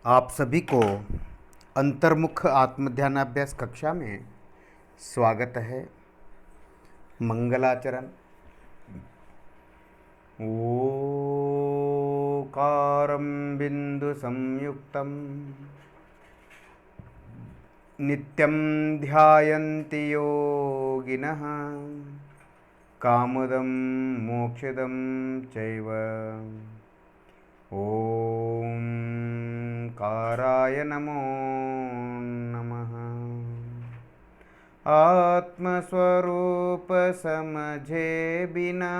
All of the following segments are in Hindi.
आप सभी को अंतर्मुख आत्मध्यानाभ्यास कक्षा में स्वागत है। मंगलाचरण। ओकारं बिंदु संयुक्तं नित्यं ध्यायन्ति योगिनः कामदं मोक्षदं चैव। ओम काराय नमो नमः। आत्मस्वरूप समझे बिना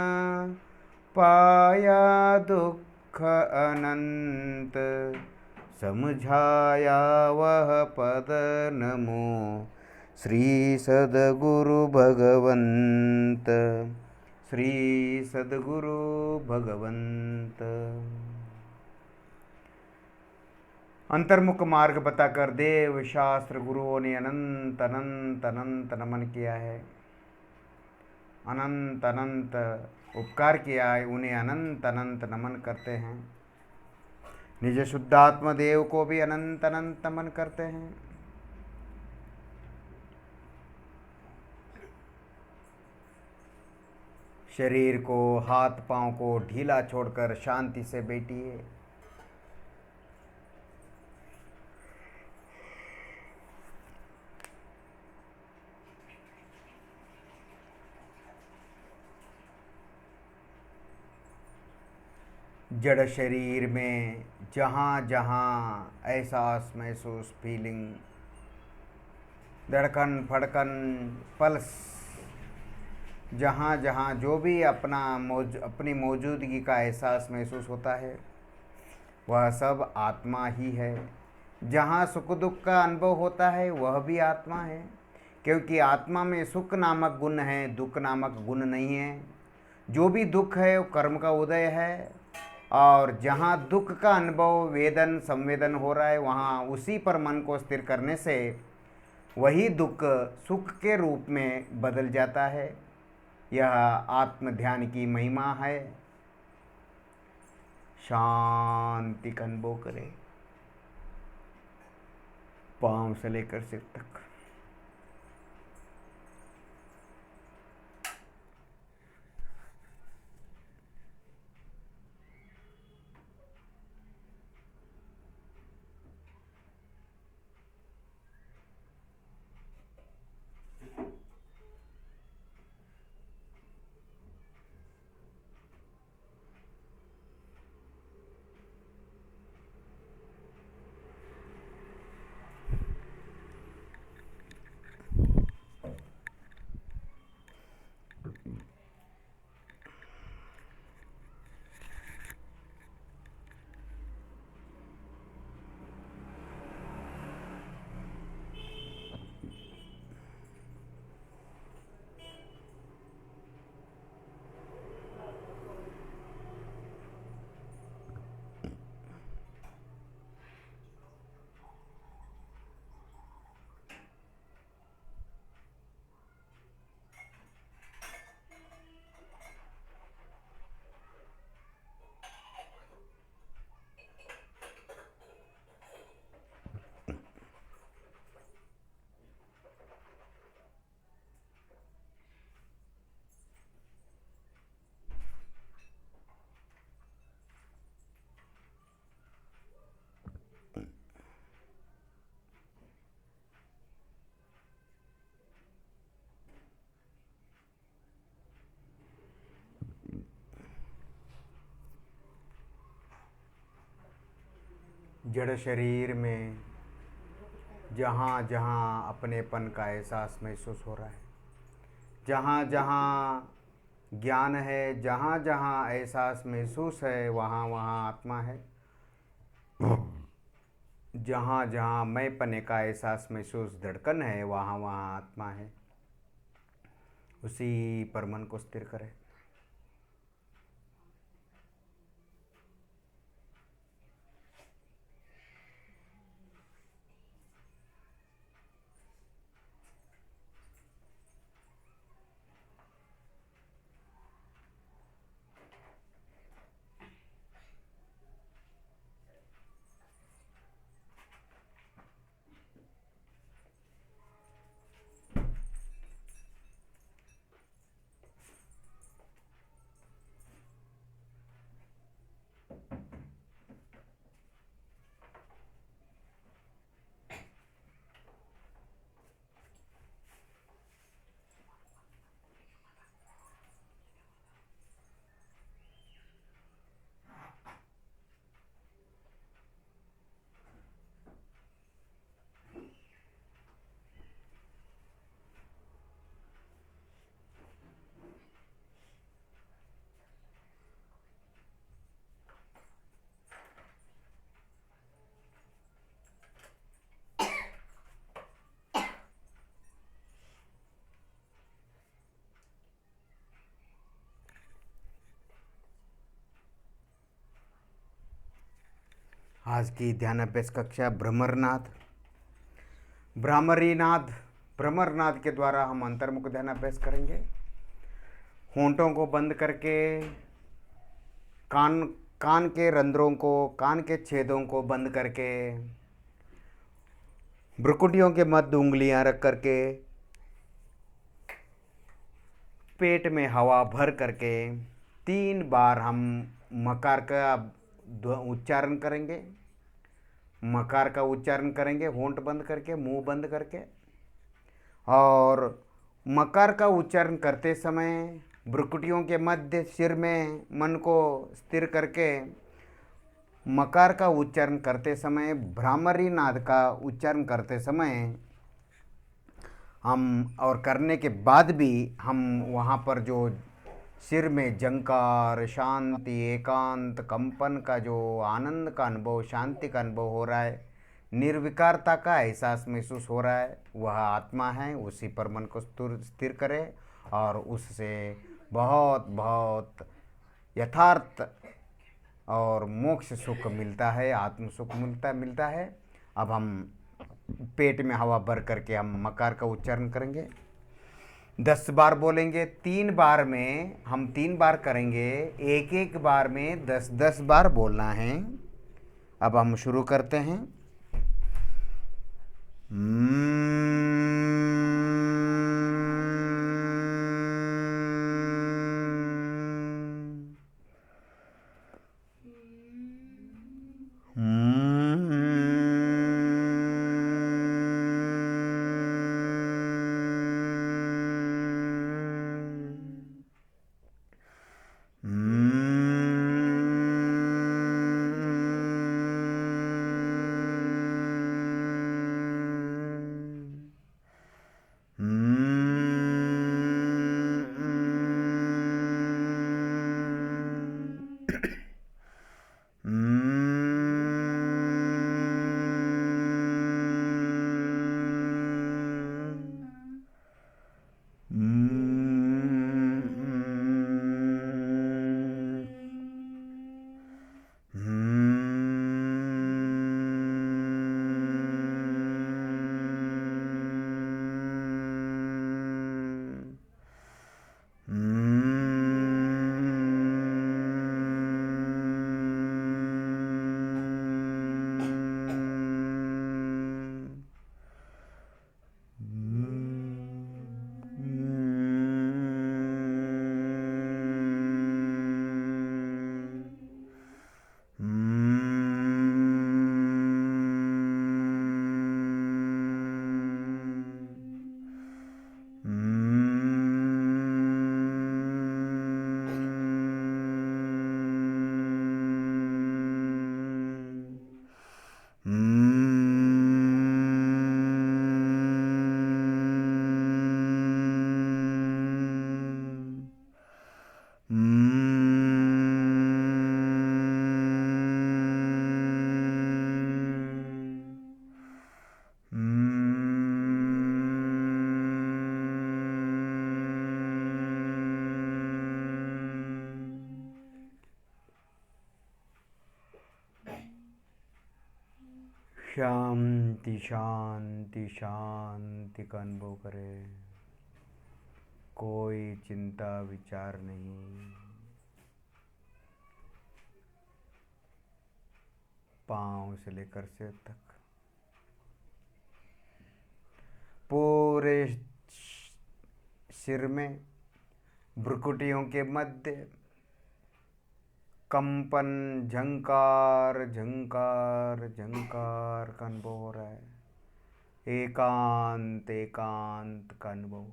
पाया दुख अनंत, समझाया वह पद नमो श्री सद्गुरु भगवंत। श्री सद्गुरु भगवंत। अंतर्मुख मार्ग बताकर देव शास्त्र गुरुओं ने अनंत अनंत अनंत नमन किया है, अनंत अनंत उपकार किया है, उन्हें अनंत अनंत नमन करते हैं। निज शुद्धात्म देव को भी अनंत अनंत नमन करते हैं। शरीर को, हाथ पांव को ढीला छोड़कर शांति से बैठिए। जड़ शरीर में जहाँ जहाँ एहसास महसूस फीलिंग, धड़कन फड़कन पल्स, जहाँ जहाँ जो भी अपनी मौजूदगी का एहसास महसूस होता है वह सब आत्मा ही है। जहाँ सुख दुख का अनुभव होता है वह भी आत्मा है, क्योंकि आत्मा में सुख नामक गुण है, दुख नामक गुण नहीं है। जो भी दुख है वो कर्म का उदय है, और जहाँ दुख का अनुभव वेदन संवेदन हो रहा है वहाँ उसी पर मन को स्थिर करने से वही दुख सुख के रूप में बदल जाता है। यह आत्म ध्यान की महिमा है। शांति का अनुभव करें, पांव से लेकर सिर तक। जड़ शरीर में जहाँ जहाँ अपनेपन का एहसास महसूस हो रहा है, जहाँ जहाँ ज्ञान है, जहाँ जहाँ एहसास महसूस है वहाँ वहाँ आत्मा है। जहाँ जहाँ मैं पने का एहसास महसूस धड़कन है वहाँ वहाँ आत्मा है। उसी पर मन को स्थिर करें। आज की ध्यान अभ्यास कक्षा भ्रमरनाद, भ्रामरीनाद, भ्रमरनाद के द्वारा हम अंतर्मुख ध्यान अभ्यास करेंगे। होंठों को बंद करके कान कान के रंध्रों को, कान के छेदों को बंद करके, भ्रुकुटियों के मध्य उंगलियां रख करके, पेट में हवा भर करके 3 बार हम मकार का उच्चारण करेंगे। मकार का उच्चारण करेंगे होंठ बंद करके, मुंह बंद करके। और मकार का उच्चारण करते समय भ्रुकुटियों के मध्य सिर में मन को स्थिर करके मकार का उच्चारण करते समय, भ्रामरी नाद का उच्चारण करते समय हम, और करने के बाद भी हम वहाँ पर जो सिर में जंकार, शांति, एकांत, कंपन का जो आनंद का अनुभव, शांति का अनुभव हो रहा है, निर्विकारता का एहसास महसूस हो रहा है, वह आत्मा है। उसी पर मन को स्थिर करें और उससे बहुत बहुत यथार्थ और मोक्ष सुख मिलता है, आत्म सुख मिलता है। अब हम पेट में हवा भर करके हम मकार का उच्चारण करेंगे। 10 बार बोलेंगे। 3 बार में हम 3 बार करेंगे, एक बार में 10 बार बोलना है। अब हम शुरू करते हैं। शांति शांति शांति का अनुभव करें। कोई चिंता विचार नहीं। पांव से लेकर सिर तक पूरे सिर में, भ्रुकुटियों के मध्य कंपन, झंकार झंकार झंकार का अनुभव हो रहा है। एकांत एकांत का अनुभव,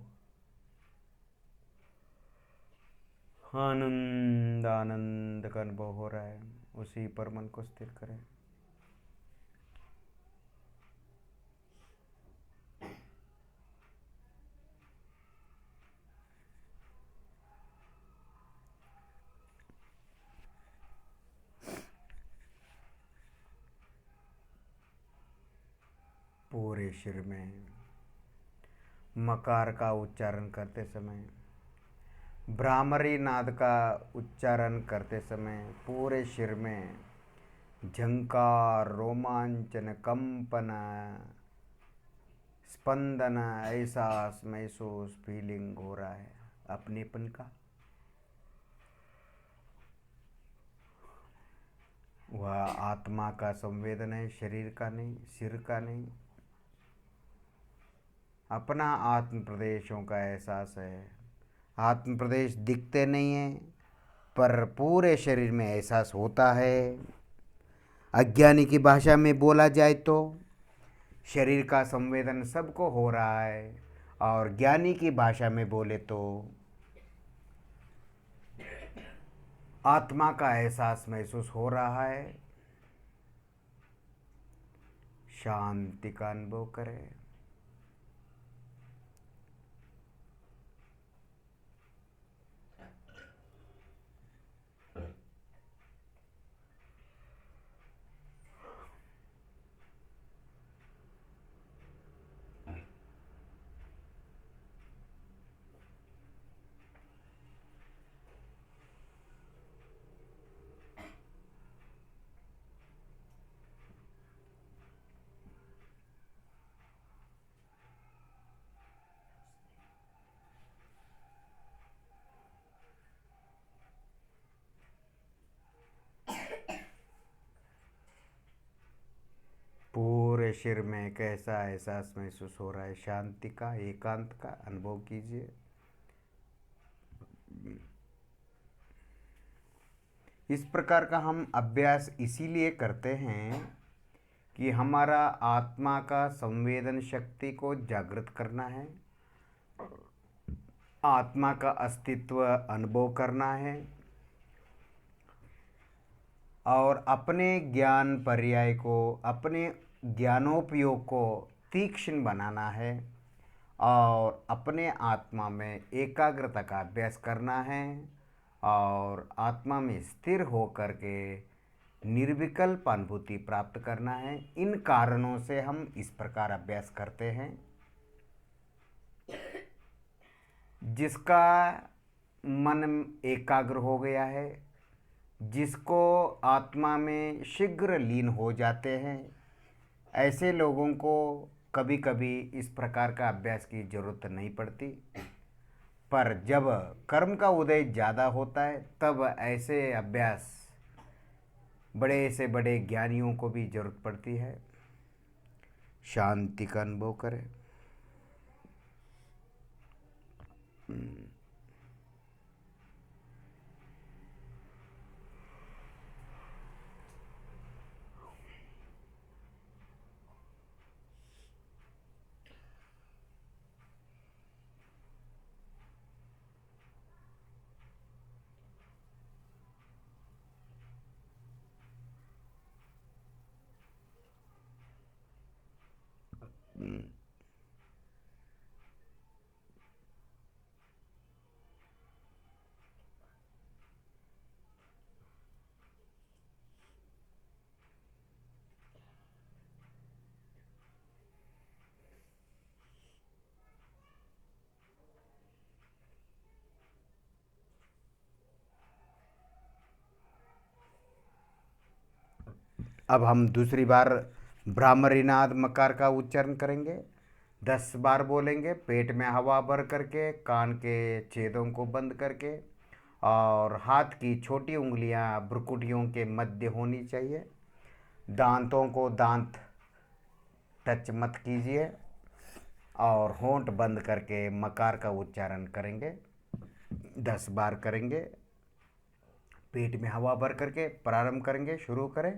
आनंद आनंद का अनुभव हो रहा है। उसी पर मन को स्थिर करें। पूरे सिर में मकार का उच्चारण करते समय, भ्रामरी नाद का उच्चारण करते समय पूरे सिर में झंकार, रोमांचन, कंपन, स्पंदन, एहसास, महसूस, फीलिंग हो रहा है अपनेपन का। वह आत्मा का संवेदन है, शरीर का नहीं, सिर का नहीं। अपना आत्म प्रदेशों का एहसास है। आत्म प्रदेश दिखते नहीं हैं पर पूरे शरीर में एहसास होता है। अज्ञानी की भाषा में बोला जाए तो शरीर का संवेदन सबको हो रहा है, और ज्ञानी की भाषा में बोले तो आत्मा का एहसास महसूस हो रहा है। शांति का अनुभव करें। पूरे शरीर में कैसा एहसास महसूस हो रहा है, शांति का, एकांत का अनुभव कीजिए। इस प्रकार का हम अभ्यास इसीलिए करते हैं कि हमारा आत्मा का संवेदन शक्ति को जागृत करना है, आत्मा का अस्तित्व अनुभव करना है, और अपने ज्ञान पर्याय को, अपने ज्ञानोपयोग को तीक्ष्ण बनाना है, और अपने आत्मा में एकाग्रता का अभ्यास करना है, और आत्मा में स्थिर होकर के निर्विकल्प अनुभूति प्राप्त करना है। इन कारणों से हम इस प्रकार अभ्यास करते हैं। जिसका मन एकाग्र हो गया है, जिसको आत्मा में शीघ्र लीन हो जाते हैं, ऐसे लोगों को कभी कभी इस प्रकार का अभ्यास की जरूरत नहीं पड़ती। पर जब कर्म का उदय ज़्यादा होता है तब ऐसे अभ्यास बड़े से बड़े ज्ञानियों को भी जरूरत पड़ती है। शांति का अनुभव करें। अब हम दूसरी बार ब्राह्मरीनाद मकार का उच्चारण करेंगे। 10 बार बोलेंगे, पेट में हवा भर करके, कान के छेदों को बंद करके, और हाथ की छोटी उंगलियां भ्रुकुटियों के मध्य होनी चाहिए। दांतों को दांत टच मत कीजिए, और होंठ बंद करके मकार का उच्चारण करेंगे। 10 बार करेंगे। पेट में हवा भर करके प्रारंभ करेंगे। शुरू करें।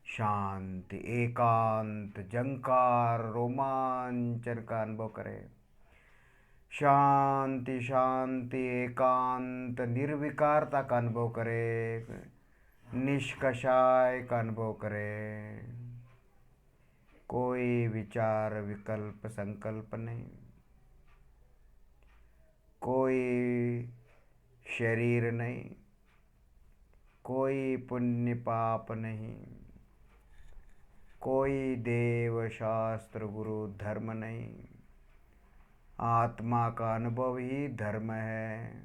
शांति, एकांत, झंकार, रोमांचन का अनुभव करें। शांति शांति, एकांत, निर्विकारता का अनुभव करें। निष्कषाय का अनुभव करें। कोई विचार, विकल्प, संकल्प नहीं। कोई शरीर नहीं। कोई पुण्य पाप नहीं। कोई देव, शास्त्र, गुरु, धर्म नहीं। आत्मा का अनुभव ही धर्म है।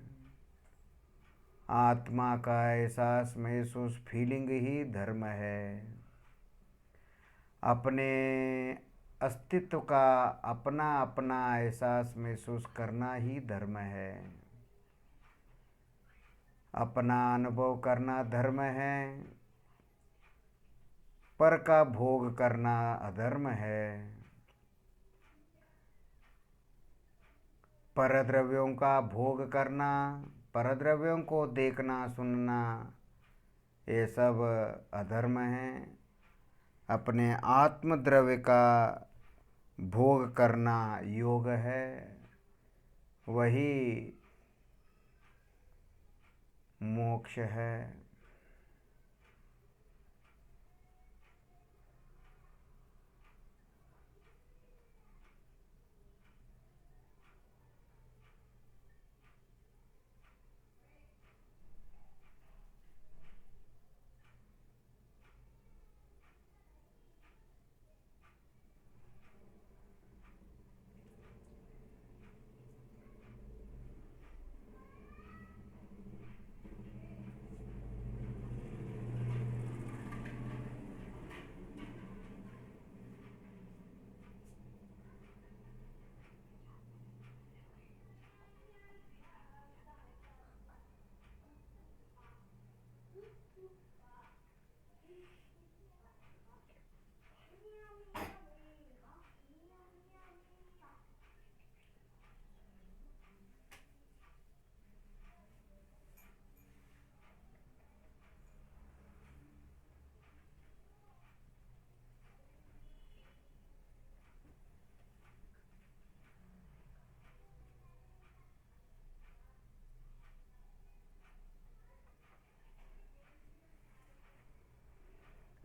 आत्मा का एहसास, महसूस, फीलिंग ही धर्म है। अपने अस्तित्व का अपना अपना एहसास महसूस करना ही धर्म है। अपना अनुभव करना धर्म है। पर का भोग करना अधर्म है। परद्रव्यों का भोग करना, परद्रव्यों को देखना, सुनना, ये सब अधर्म है। अपने आत्मद्रव्य का भोग करना योग है। वही मोक्ष है।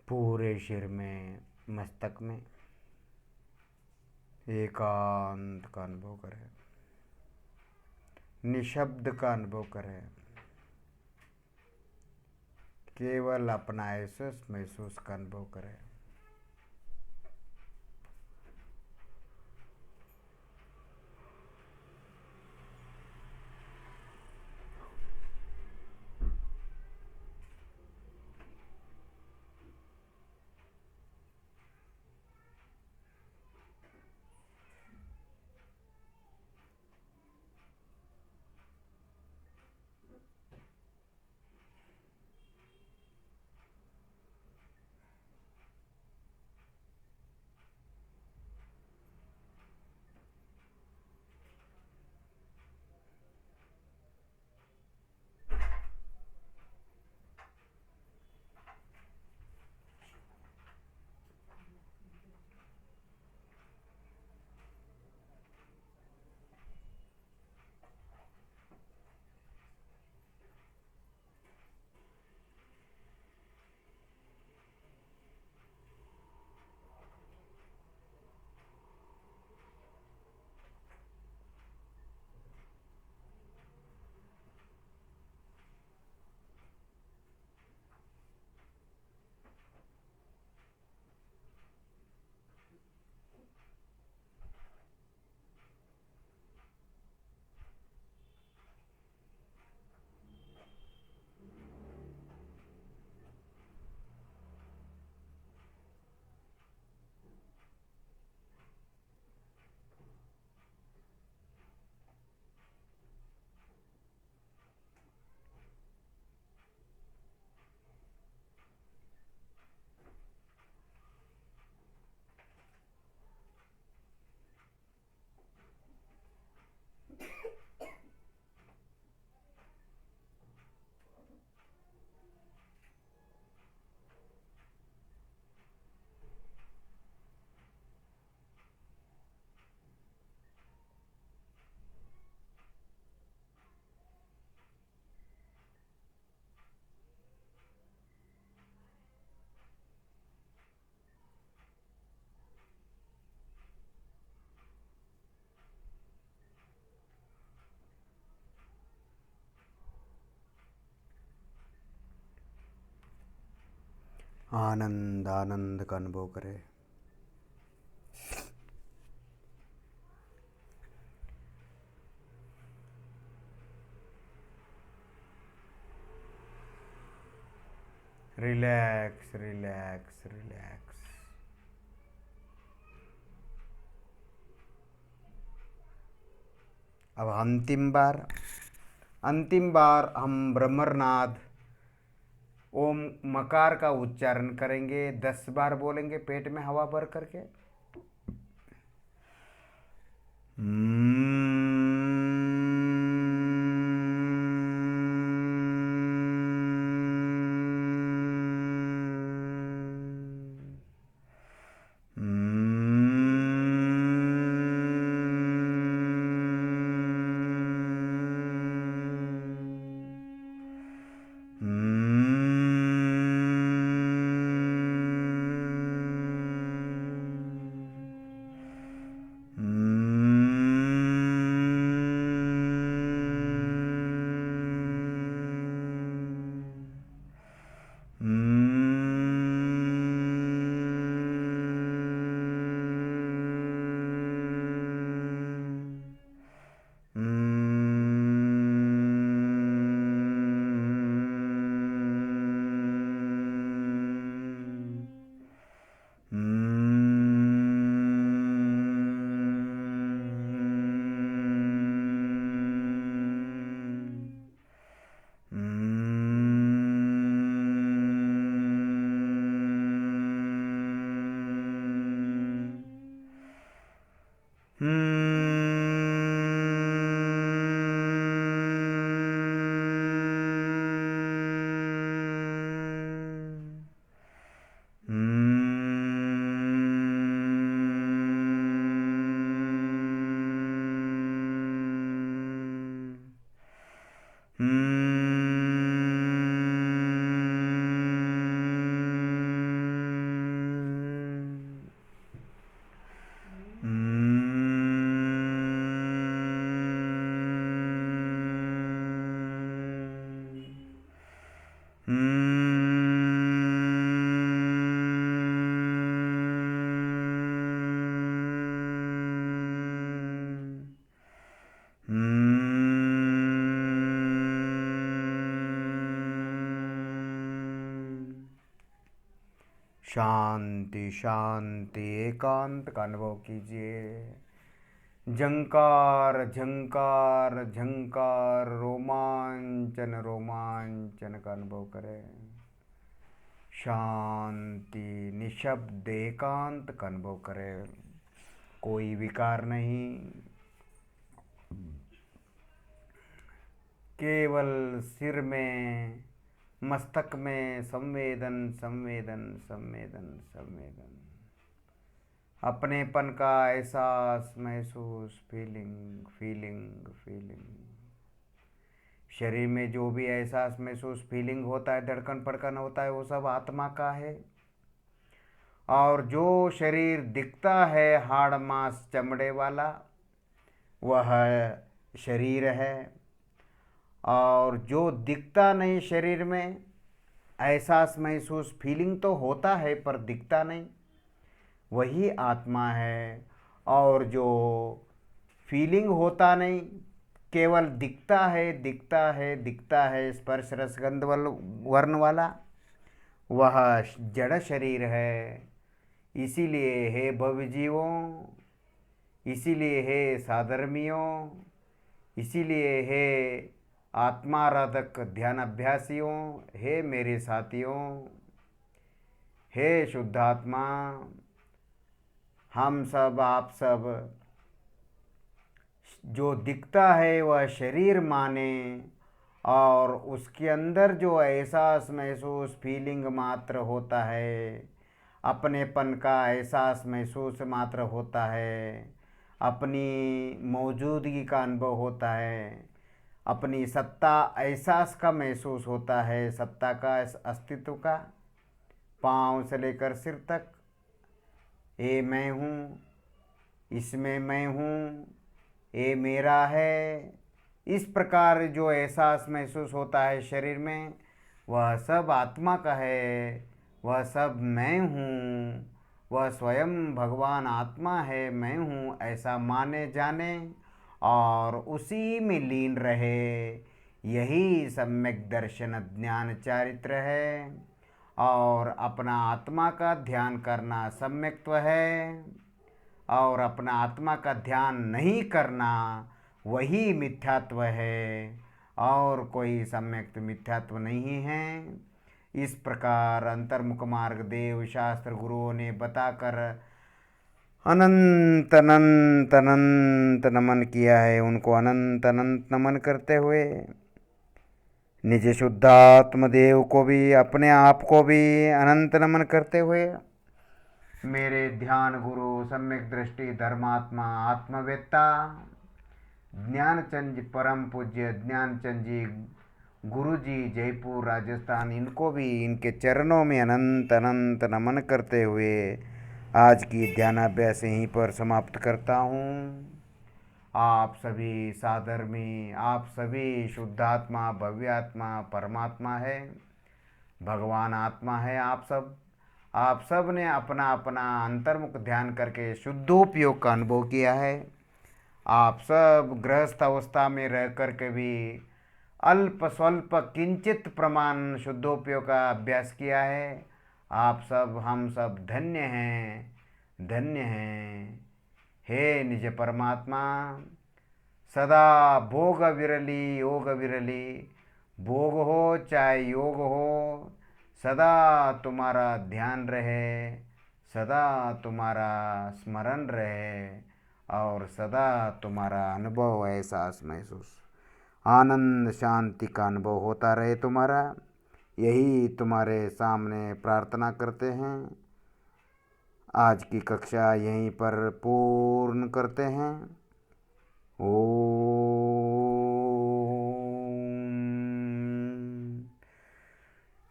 पूरे सिर में, मस्तक में एकांत का अनुभव करें। निशब्द का अनुभव करें। केवल अपना एहसास महसूस का अनुभव करें। आनंद आनंद का अनुभव करें। Relax relax relax. अब अंतिम बार हम ब्रह्मनाद ओम मकार का उच्चारण करेंगे, 10 बार बोलेंगे पेट में हवा भर करके। शांति शांति एकांत का अनुभव कीजिए। झंकार झंकार झंकार, रोमांचन रोमांचन का अनुभव करें। शांति निशब्द एकांत का अनुभव करें। कोई विकार नहीं, केवल सिर में मस्तक में संवेदन संवेदन संवेदन संवेदन। अपनेपन का एहसास महसूस, फीलिंग फीलिंग फीलिंग। शरीर में जो भी एहसास महसूस फीलिंग होता है, धड़कन पड़कन होता है, वो सब आत्मा का है। और जो शरीर दिखता है हाड़ मांस चमड़े वाला, वह शरीर है। और जो दिखता नहीं शरीर में, एहसास महसूस फीलिंग तो होता है पर दिखता नहीं, वही आत्मा है। और जो फीलिंग होता नहीं, केवल दिखता है दिखता है दिखता है, स्पर्श रसगंध वर्ण वाला, वह जड़ शरीर है। इसीलिए हे भवजीवों, इसीलिए हे साधर्मियों, इसीलिए हे आत्माराधक ध्यान अभ्यासियों, हे मेरे साथियों, हे शुद्धात्मा, हम सब आप सब जो दिखता है वह शरीर माने, और उसके अंदर जो एहसास महसूस फीलिंग मात्र होता है, अपनेपन का एहसास महसूस मात्र होता है, अपनी मौजूदगी का अनुभव होता है, अपनी सत्ता एहसास का महसूस होता है, सत्ता का अस्तित्व का। पाँव से लेकर सिर तक, ये मैं हूँ, इसमें मैं हूँ, ये मेरा है, इस प्रकार जो एहसास महसूस होता है शरीर में, वह सब आत्मा का है। वह सब मैं हूँ, वह स्वयं भगवान आत्मा है, मैं हूँ ऐसा माने जाने और उसी में लीन रहे। यही सम्यक दर्शन ज्ञान चारित्र है। और अपना आत्मा का ध्यान करना सम्यक्त्व है, और अपना आत्मा का ध्यान नहीं करना वही मिथ्यात्व है, और कोई सम्यक मिथ्यात्व नहीं है। इस प्रकार अंतर्मुख मार्ग देव शास्त्र गुरुओं ने बताकर अनंत अनंत अनंत नमन किया है। उनको अनंत अनंत नमन करते हुए निज शुद्धात्म देव को भी, अपने आप को भी अनंत नमन करते हुए मेरे ध्यान गुरु सम्यक दृष्टि धर्मात्मा आत्मवेत्ता ज्ञानचंद परम पूज्य ज्ञानचंद जी गुरु जी जयपुर राजस्थान, इनको भी इनके चरणों में अनंत अनंत नमन करते हुए आज की ध्यानाभ्यास यहीं पर समाप्त करता हूँ। आप सभी साधर्मी, आप सभी शुद्धात्मा भव्यात्मा परमात्मा है, भगवान आत्मा है। आप सब ने अपना अपना अंतर्मुख ध्यान करके शुद्धोपयोग का अनुभव किया है। आप सब गृहस्थ अवस्था में रह कर के भी अल्प स्वल्प किंचित प्रमाण शुद्धोपयोग का अभ्यास किया है। आप सब, हम सब धन्य हैं, धन्य हैं। हे निज परमात्मा, सदा भोग विरली योग विरली, भोग हो चाहे योग हो, सदा तुम्हारा ध्यान रहे, सदा तुम्हारा स्मरण रहे, और सदा तुम्हारा अनुभव एहसास महसूस आनंद शांति का अनुभव होता रहे तुम्हारा। यही तुम्हारे सामने प्रार्थना करते हैं। आज की कक्षा यहीं पर पूर्ण करते हैं। ओम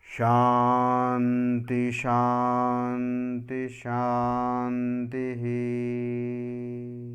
शांति शांति शांति।